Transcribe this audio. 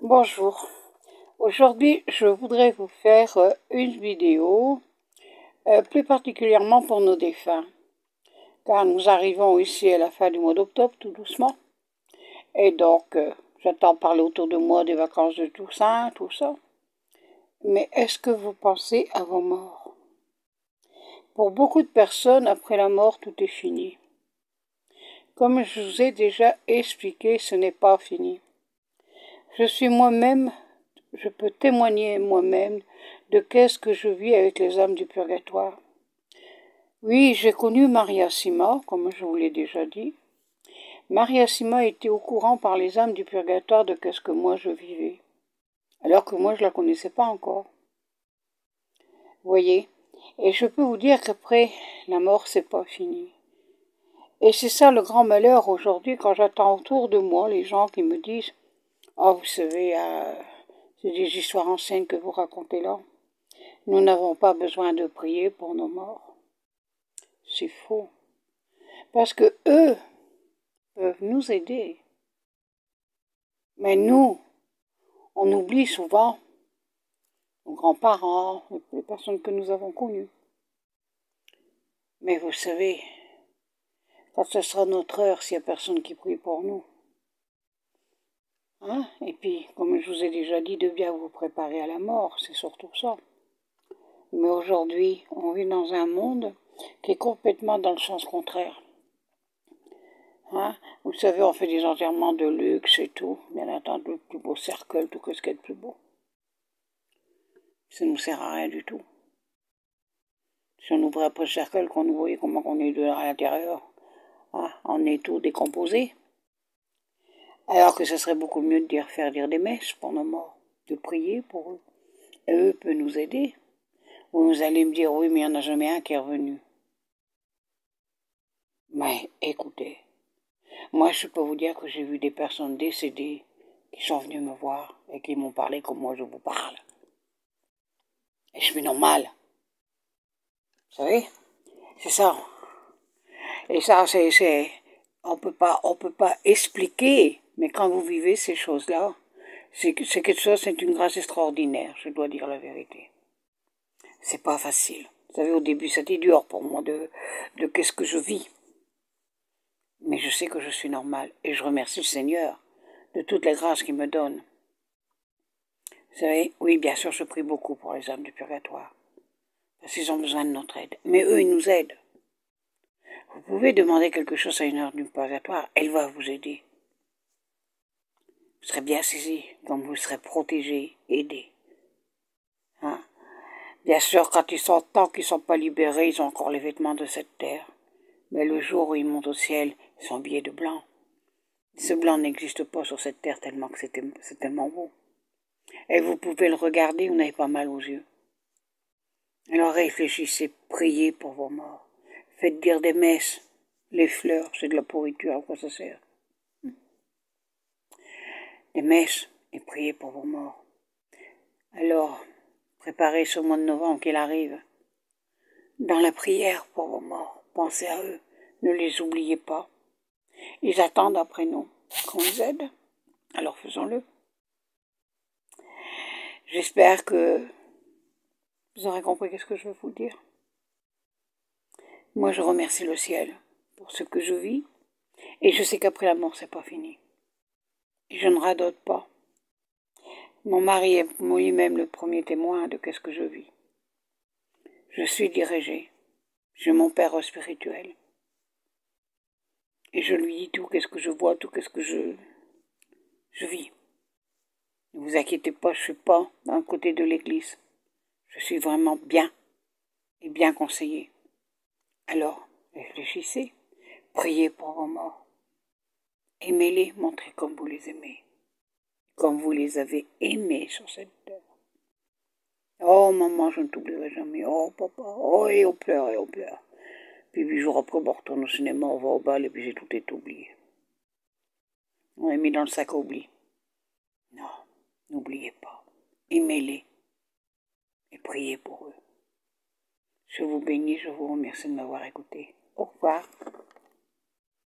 Bonjour, aujourd'hui je voudrais vous faire une vidéo plus particulièrement pour nos défunts, car nous arrivons ici à la fin du mois d'octobre tout doucement, et donc j'entends parler autour de moi des vacances de Toussaint, tout ça. Mais est-ce que vous pensez à vos morts? Pour beaucoup de personnes, après la mort, tout est fini. Comme je vous ai déjà expliqué, ce n'est pas fini. Je peux témoigner moi-même de qu'est-ce que je vis avec les âmes du purgatoire. Oui, j'ai connu Maria Sima, comme je vous l'ai déjà dit. Maria Sima était au courant par les âmes du purgatoire de qu'est-ce que moi je vivais, alors que moi je la connaissais pas encore. Vous voyez, et je peux vous dire qu'après la mort, c'est pas fini. Et c'est ça le grand malheur aujourd'hui quand j'entends autour de moi les gens qui me disent « Oh, vous savez, c'est des histoires anciennes que vous racontez là. Nous n'avons pas besoin de prier pour nos morts. » C'est faux. Parce que eux peuvent nous aider. Mais nous, on oublie souvent nos grands-parents, les personnes que nous avons connues. Mais vous savez, quand ce sera notre heure, s'il n'y a personne qui prie pour nous. Hein? Et puis, comme je vous ai déjà dit, de bien vous préparer à la mort, c'est surtout ça. Mais aujourd'hui, on vit dans un monde qui est complètement dans le sens contraire. Hein? Vous savez, on fait des enterrements de luxe et tout. Bien entendu, le plus beau cercueil, tout ce qu'il y a de plus beau. Ça ne nous sert à rien du tout. Si on ouvrait après le cercueil, qu'on nous voyait comment on est à l'intérieur, hein? On est tout décomposé. Alors que ce serait beaucoup mieux de faire dire des messes pour nos morts, de prier pour eux. Et eux peuvent nous aider. Vous allez me dire, oui, mais il n'y en a jamais un qui est revenu. Mais écoutez, moi je peux vous dire que j'ai vu des personnes décédées qui sont venues me voir et qui m'ont parlé comme moi je vous parle. Et je suis normal. Vous savez, c'est ça. Et ça, on peut pas expliquer, mais quand vous vivez ces choses-là, c'est quelque chose, c'est une grâce extraordinaire, je dois dire la vérité. C'est pas facile. Vous savez, au début, c'était dur pour moi de qu'est-ce que je vis. Mais je sais que je suis normal et je remercie le Seigneur de toutes les grâces qu'il me donne. Vous savez, oui, bien sûr, je prie beaucoup pour les âmes du purgatoire, parce qu'ils ont besoin de notre aide. Mais eux, ils nous aident. Vous pouvez demander quelque chose à une âme du purgatoire, elle va vous aider. Vous serez bien saisi, comme vous serez protégé, aidé. Hein? Bien sûr, quand ils sont tant qu'ils ne sont pas libérés, ils ont encore les vêtements de cette terre. Mais le jour où ils montent au ciel, ils sont habillés de blanc. Ce blanc n'existe pas sur cette terre tellement que c'est tellement beau. Et vous pouvez le regarder, vous n'avez pas mal aux yeux. Alors réfléchissez, priez pour vos morts. Faites dire des messes. Les fleurs, c'est de la pourriture, à quoi ça sert? Des messes et priez pour vos morts. Alors, préparez ce mois de novembre qu'il arrive. Dans la prière pour vos morts, pensez à eux. Ne les oubliez pas. Ils attendent après nous qu'on les aide. Alors faisons-le. J'espère que vous aurez compris ce que je veux vous dire. Moi, je remercie le ciel pour ce que je vis. Et je sais qu'après la mort, c'est pas fini. Et je ne radote pas. Mon mari est lui-même le premier témoin de ce que je vis. Je suis dirigée. J'ai mon père spirituel. Et je lui dis tout ce que je vois, tout ce que je vis. Ne vous inquiétez pas, je ne suis pas d'un côté de l'église. Je suis vraiment bien et bien conseillée. Alors, réfléchissez, priez pour vos morts. Aimez-les, montrez comme vous les aimez. Comme vous les avez aimés sur cette terre. Oh maman, je ne t'oublierai jamais. Oh papa, oh et on pleure et on pleure. Puis 8 jours après, on retourne au cinéma, on va au bal et puis j'ai tout est oublié. On est mis dans le sac à oubli. Non, n'oubliez pas. Aimez-les et priez pour eux. Je vous bénis, je vous remercie de m'avoir écouté. Au revoir.